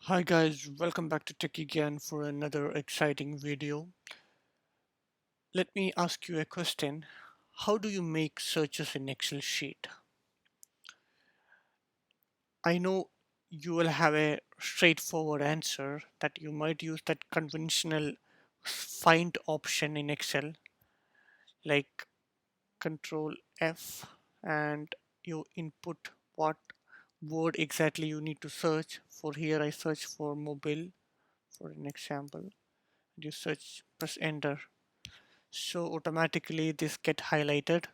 Hi guys, welcome back to Tech again for another exciting video. Let me ask you a question. How do you make searches in Excel sheet? I know you will have a straightforward answer that you might use that conventional find option in Excel like Control F and you input what word exactly you need to search. For here I search for mobile for an example. You search, press enter. So automatically this get highlighted,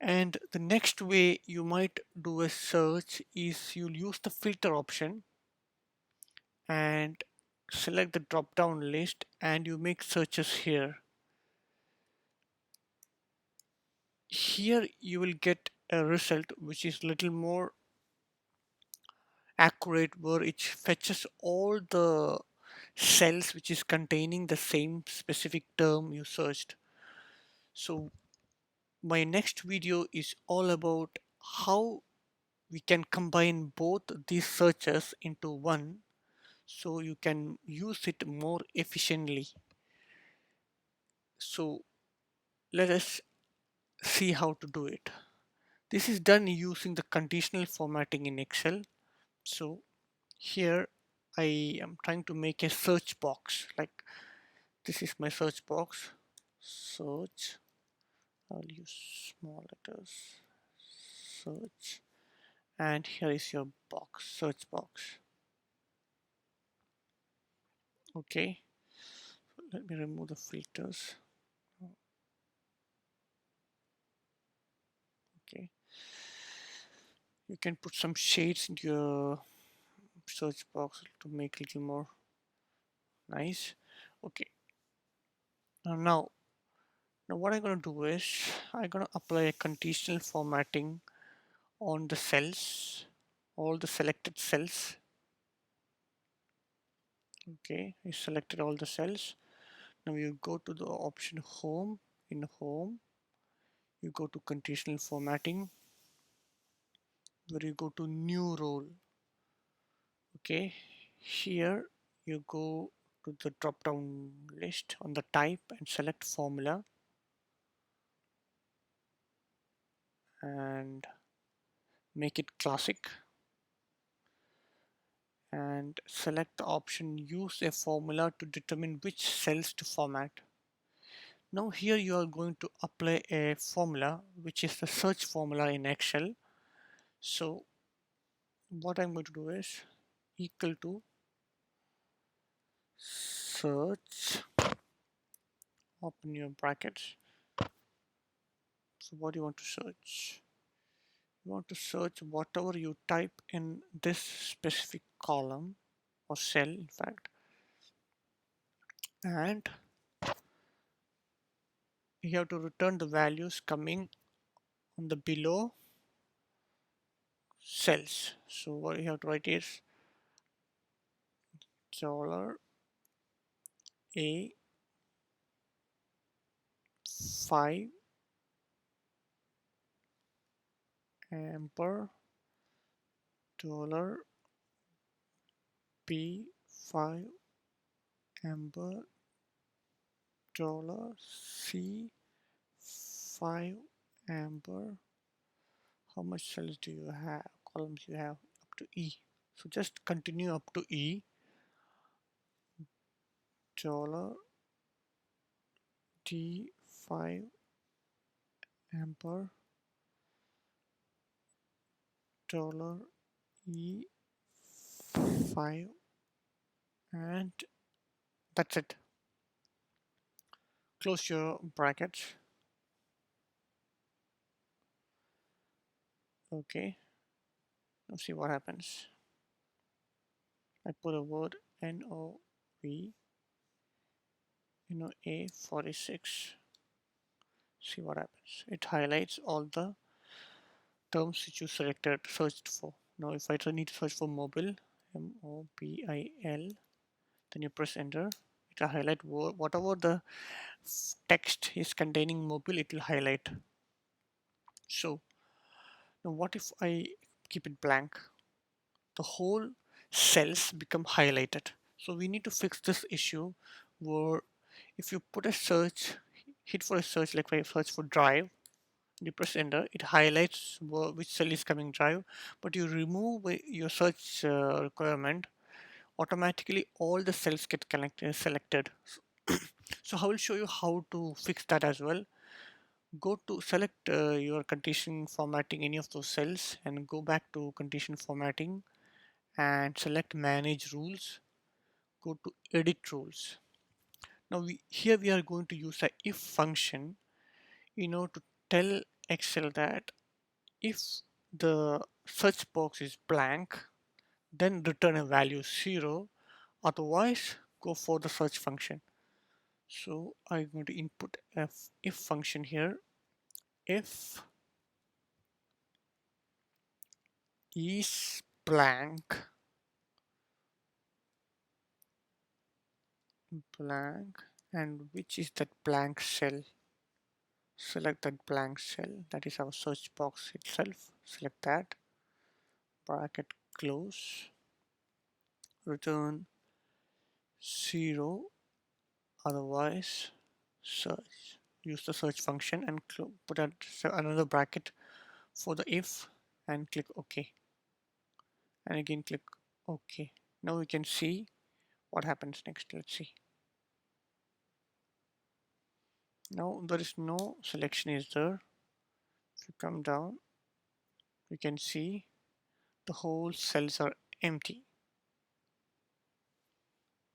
and the next way you might do a search is you'll use the filter option and select the drop down list and you make searches here you will get a result which is little more accurate, where it fetches all the cells which is containing the same specific term you searched. So my next video is all about how we can combine both these searches into one so you can use it more efficiently. So let us see how to do it. This is done using the conditional formatting in Excel. So here I am trying to make a search box, like this is my search box. Search, I'll use small letters, search, and here is your box, search box. Okay, let me remove the filters. Okay, you can put some shades into your search box to make it a little more nice. Okay, now what I'm going to do is I'm going to apply a conditional formatting on the cells, all the selected cells. Okay, I selected all the cells. Now you go to the option home. In home you go to conditional formatting, where you go to new role. Okay, here you go to the drop down list on the type and select formula and make it classic and select the option use a formula to determine which cells to format. Now here you are going to apply a formula which is the search formula in Excel. So what I'm going to do is equal to search, open your brackets. So what do you want to search? You want to search whatever you type in this specific column or cell, in fact, and you have to return the values coming on the below cells. So what you have to write is dollar a 5 amper dollar b 5 amber dollar c 5 amber. How much cells do you have, columns you have, up to E? So just continue up to E. Dollar D 5 amper dollar E 5, and that's it. Close your brackets. Okay, let's see what happens. I put a word NOV A46. See what happens. It highlights all the terms which you selected, searched for. Now if I need to search for mobile, MOBIL, then you press enter. It will highlight whatever the text is containing mobile, it will highlight. So now what if I keep it blank? The whole cells become highlighted. So we need to fix this issue where if you put a search, hit for a search, like if I search for drive, you press enter, it highlights which cell is coming drive, but you remove your search requirement, automatically all the cells get selected. So I will show you how to fix that as well. Go to select your condition formatting any of those cells and go back to condition formatting and select manage rules. Go to edit rules. Now here we are going to use a if function to tell Excel that if the search box is blank, then return a value 0, otherwise go for the search function. So I'm going to input a if function here. If is blank, and which is that blank cell? Select that blank cell, that is our search box itself. Select that, bracket close, return 0, otherwise search. Use the search function and put another bracket for the if and click OK. And again click OK. Now we can see what happens next. Let's see. Now there is no selection is there. If you come down, you can see the whole cells are empty.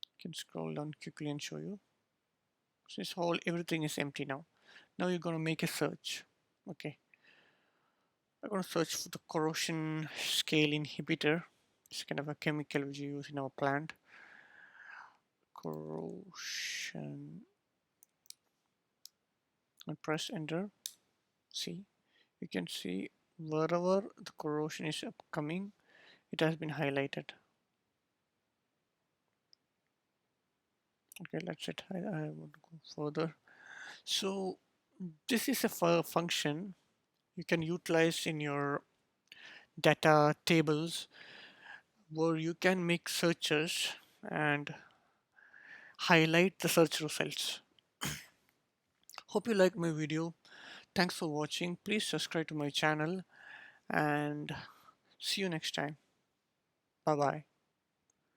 You can scroll down quickly and show you. So this whole everything is empty now. Now you're going to make a search. Okay, I'm going to search for the corrosion scale inhibitor. It's kind of a chemical which you use in our plant. Corrosion. And press enter. See, you can see wherever the corrosion is upcoming, it has been highlighted. Okay, that's it. I want to go further. So this is a function you can utilize in your data tables where you can make searches and highlight the search results. Hope you like my video. Thanks for watching. Please subscribe to my channel and see you next time. Bye bye.